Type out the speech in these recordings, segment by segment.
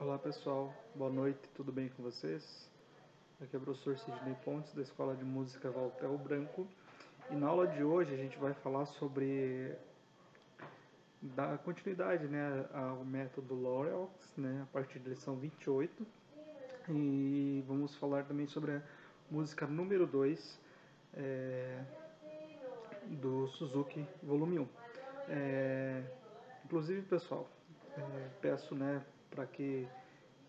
Olá pessoal, boa noite, tudo bem com vocês? Aqui é o professor Sidney Pontes da Escola de Música Valtel Branco e na aula de hoje a gente vai falar sobre dar continuidade, ao método Loreaux, a partir da lição 28 e vamos falar também sobre a música número 2 do Suzuki Volume 1. Inclusive pessoal, peço para que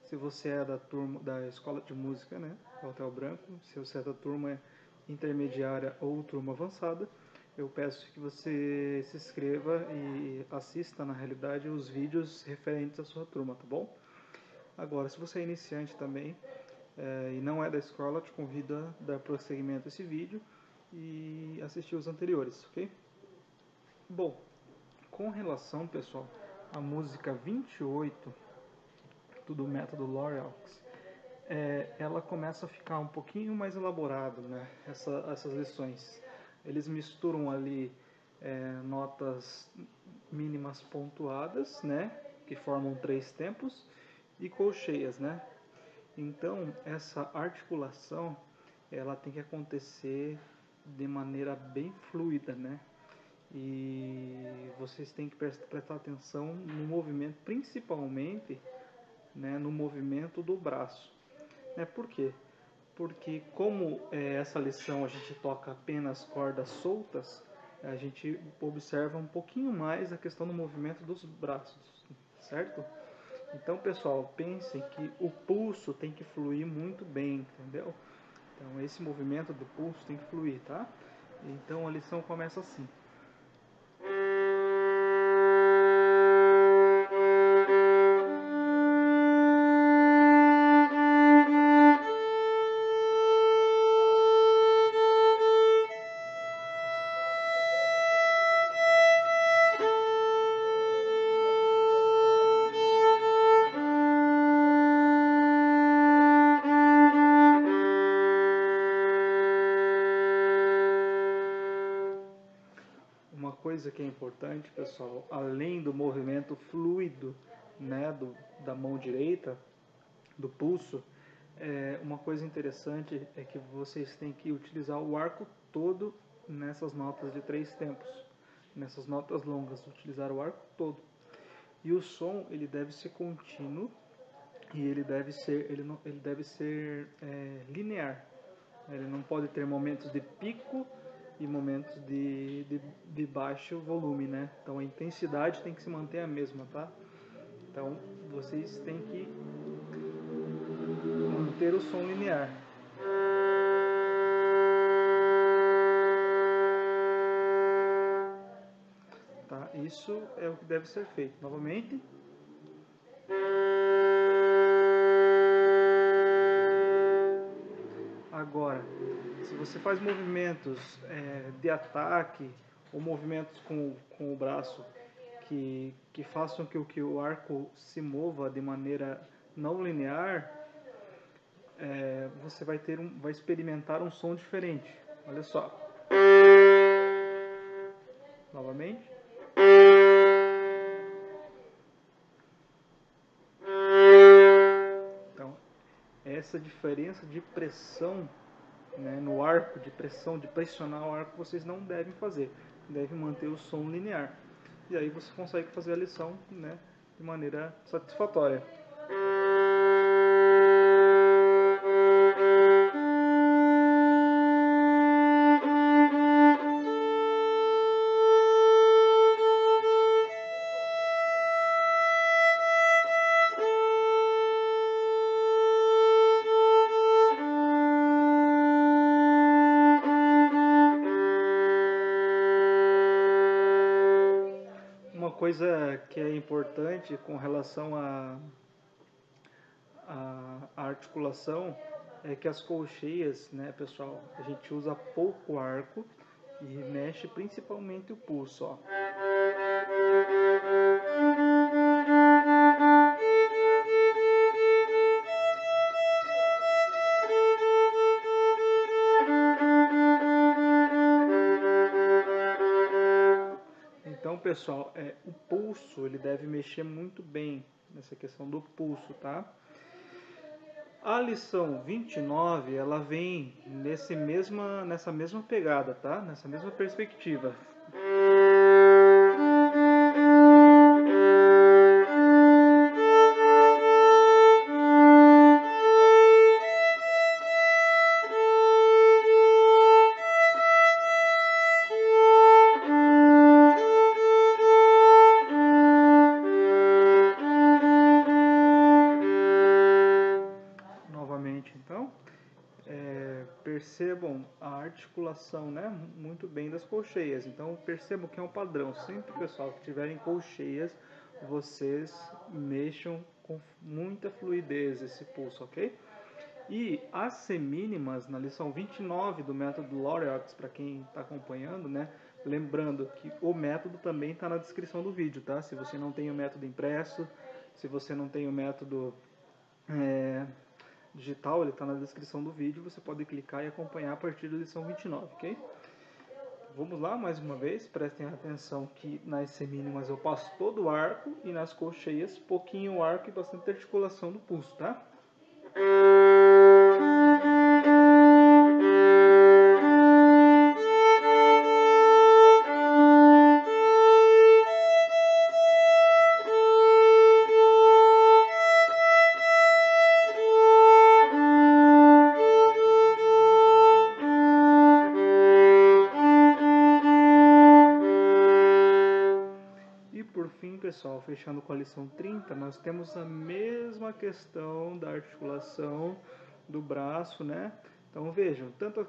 se você é da turma da escola de música, Valtel Branco, se você é da turma intermediária ou turma avançada, eu peço que você se inscreva e assista, na realidade, os vídeos referentes à sua turma, tá bom? Agora, se você é iniciante também e não é da escola, eu te convido a dar prosseguimento a esse vídeo e assistir os anteriores, ok? Bom, com relação, pessoal, à música 28 do método Loreaux, ela começa a ficar um pouquinho mais elaborado, essas lições. Eles misturam ali notas mínimas pontuadas, que formam 3 tempos, e colcheias, Então, essa articulação, ela tem que acontecer de maneira bem fluida, E vocês têm que prestar atenção no movimento, principalmente, no movimento do braço. Por quê? Porque como essa lição a gente toca apenas cordas soltas, a gente observa um pouquinho mais a questão do movimento dos braços, certo? Então, pessoal, pensem que o pulso tem que fluir muito bem, entendeu? Então, esse movimento do pulso tem que fluir, tá? Então, a lição começa assim. Uma coisa que é importante, pessoal, além do movimento fluido, da mão direita, do pulso, uma coisa interessante é que vocês têm que utilizar o arco todo nessas notas de 3 tempos, nessas notas longas, utilizar o arco todo. E o som ele deve ser contínuo e ele deve ser linear. Ele não pode ter momentos de pico e momentos de baixo volume, Então a intensidade tem que se manter a mesma, tá? Então vocês têm que manter o som linear. Tá? Isso é o que deve ser feito. Novamente. Agora, se você faz movimentos de ataque ou movimentos com o braço que façam que o arco se mova de maneira não linear, você vai experimentar um som diferente. Olha só. Novamente. Então, essa diferença de pressão no arco, de pressionar o arco, vocês não devem fazer. Devem manter o som linear. E aí você consegue fazer a lição de maneira satisfatória. Uma coisa que é importante com relação à articulação é que as colcheias, pessoal, a gente usa pouco arco e mexe principalmente o pulso, ó. Então, pessoal, o pulso ele deve mexer muito bem, nessa questão do pulso, tá? A lição 29, ela vem nessa mesma pegada, tá? Nessa mesma perspectiva. Então, percebam a articulação, né, muito bem das colcheias. Então, percebam que é um padrão. Sempre, pessoal, que tiverem colcheias, vocês mexam com muita fluidez esse pulso, ok? E as semínimas, na lição 29 do método Loreox, para quem está acompanhando, né, lembrando que o método também está na descrição do vídeo, tá? Se você não tem o método impresso, se você não tem o método digital, ele está na descrição do vídeo, você pode clicar e acompanhar a partir da lição 29, ok? Vamos lá, mais uma vez, prestem atenção que nas semínimas eu passo todo o arco e nas colcheias pouquinho arco e bastante articulação do pulso, tá? Pessoal, fechando com a lição 30, nós temos a mesma questão da articulação do braço, né? Então vejam, tanto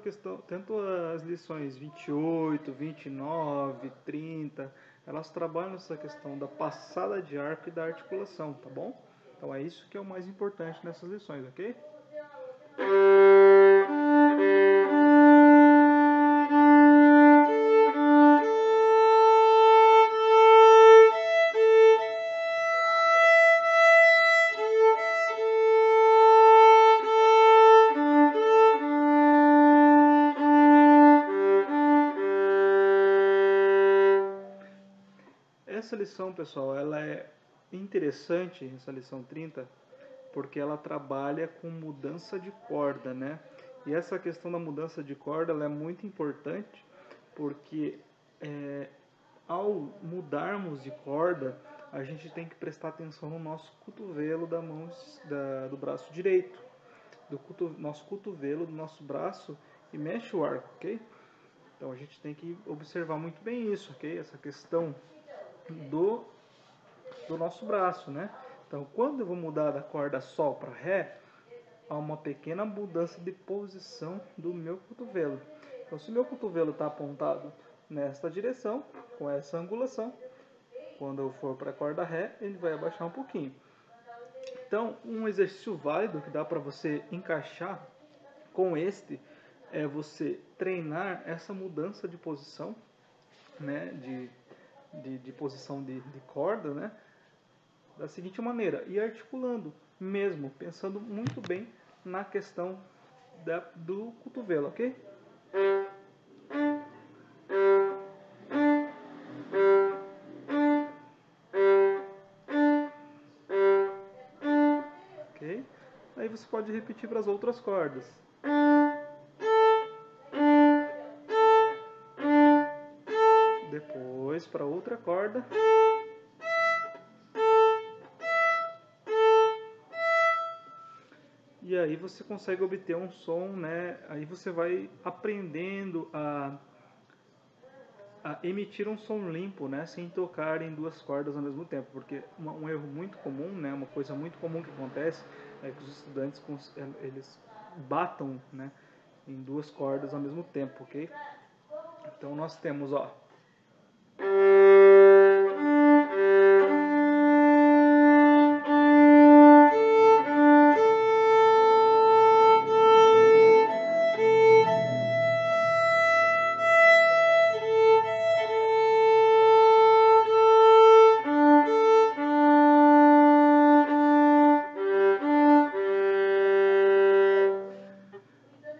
as lições 28, 29, 30, elas trabalham essa questão da passada de arco e da articulação, tá bom? Então é isso que é o mais importante nessas lições, ok? Essa lição, pessoal, ela é interessante, essa lição 30, porque ela trabalha com mudança de corda, né? E essa questão da mudança de corda, ela é muito importante, porque ao mudarmos de corda, a gente tem que prestar atenção no nosso cotovelo do braço direito, nosso cotovelo do nosso braço, e mexe o arco, ok? Então a gente tem que observar muito bem isso, ok? Essa questão do nosso braço, né? Então, quando eu vou mudar da corda Sol para Ré, há uma pequena mudança de posição do meu cotovelo. Então, se o meu cotovelo está apontado nesta direção, com essa angulação, quando eu for para a corda Ré, ele vai abaixar um pouquinho. Então, um exercício válido que dá para você encaixar com este é você treinar essa mudança de posição, né? De posição de corda, né? Da seguinte maneira, e articulando mesmo, pensando muito bem na questão do cotovelo, ok? Ok? Aí você pode repetir para as outras cordas. Depois para outra corda. E aí você consegue obter um som, né? Aí você vai aprendendo a emitir um som limpo, né? Sem tocar em duas cordas ao mesmo tempo. Porque um erro muito comum, né? Uma coisa muito comum que acontece é que os estudantes eles batam, né? Em duas cordas ao mesmo tempo, ok? Então nós temos, ó.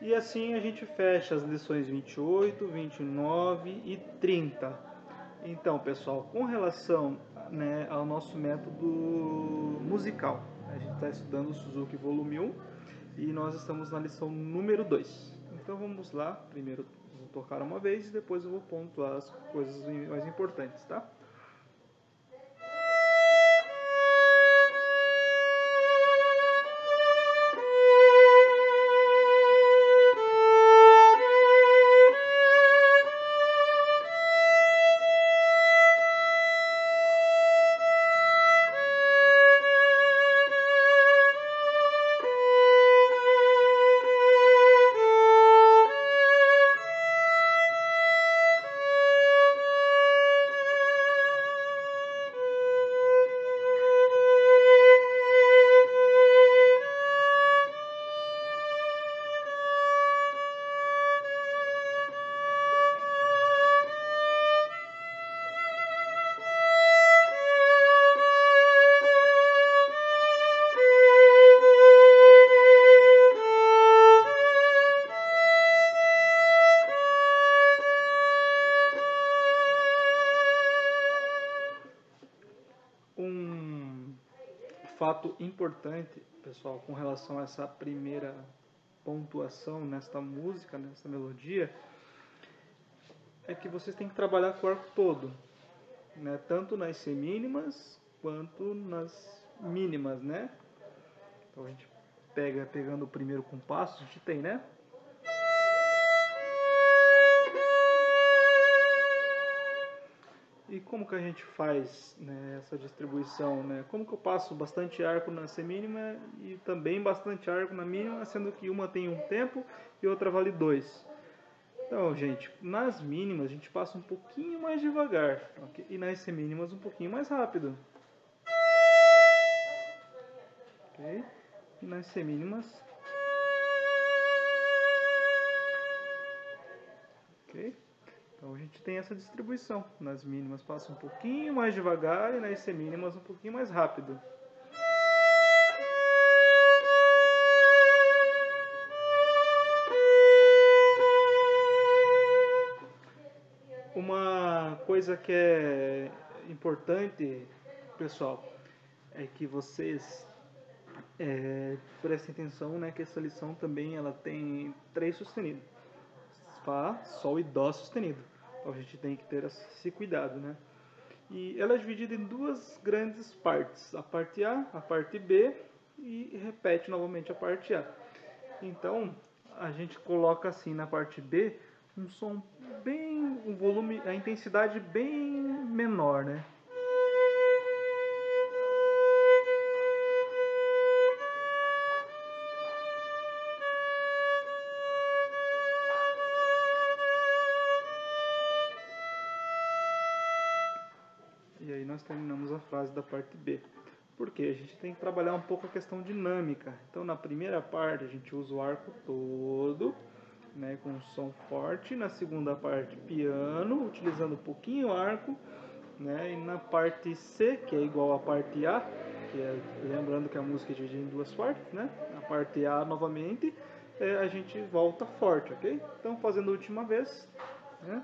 E assim a gente fecha as lições 28, 29 e 30. Então, pessoal, com relação né, ao nosso método musical. A gente está estudando o Suzuki Volume 1 e nós estamos na lição número 2. Então vamos lá, primeiro vou tocar uma vez e depois eu vou pontuar as coisas mais importantes, tá? Um fato importante, pessoal, com relação a essa primeira pontuação nesta música, nessa melodia, é que vocês têm que trabalhar com o arco todo, né? Tanto nas semínimas quanto nas mínimas, né? Então a gente pegando o primeiro compasso, a gente tem, né? E como que a gente faz, né, essa distribuição, né? Como que eu passo bastante arco na semínima e também bastante arco na mínima, sendo que uma tem um tempo e outra vale 2? Então, gente, nas mínimas a gente passa um pouquinho mais devagar, okay? E nas semínimas um pouquinho mais rápido. Okay? E nas semínimas... Okay? Então a gente tem essa distribuição. Nas mínimas passa um pouquinho mais devagar e nas semínimas um pouquinho mais rápido. Uma coisa que é importante, pessoal, é que vocês prestem atenção, né, que essa lição também ela tem 3 sustenidos. Fá, Sol e Dó sustenido. Então a gente tem que ter esse cuidado, né? E ela é dividida em 2 grandes partes, a parte A, a parte B e repete novamente a parte A. Então a gente coloca assim na parte B um som bem, um volume, a intensidade bem menor, né? E aí nós terminamos a frase da parte B. Porque a gente tem que trabalhar um pouco a questão dinâmica. Então na primeira parte a gente usa o arco todo, né, com um som forte. Na segunda parte piano, utilizando um pouquinho o arco, né, e na parte C, que é igual à parte A, que é, lembrando que a música é dividida em 2 partes, né? Na parte A novamente a gente volta forte, ok? Então fazendo a última vez, né?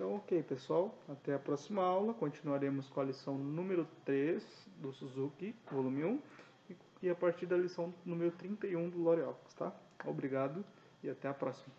Ok, pessoal, até a próxima aula. Continuaremos com a lição número 3 do Suzuki, volume 1, e a partir da lição número 31 do L'Oreal, tá? Obrigado e até a próxima.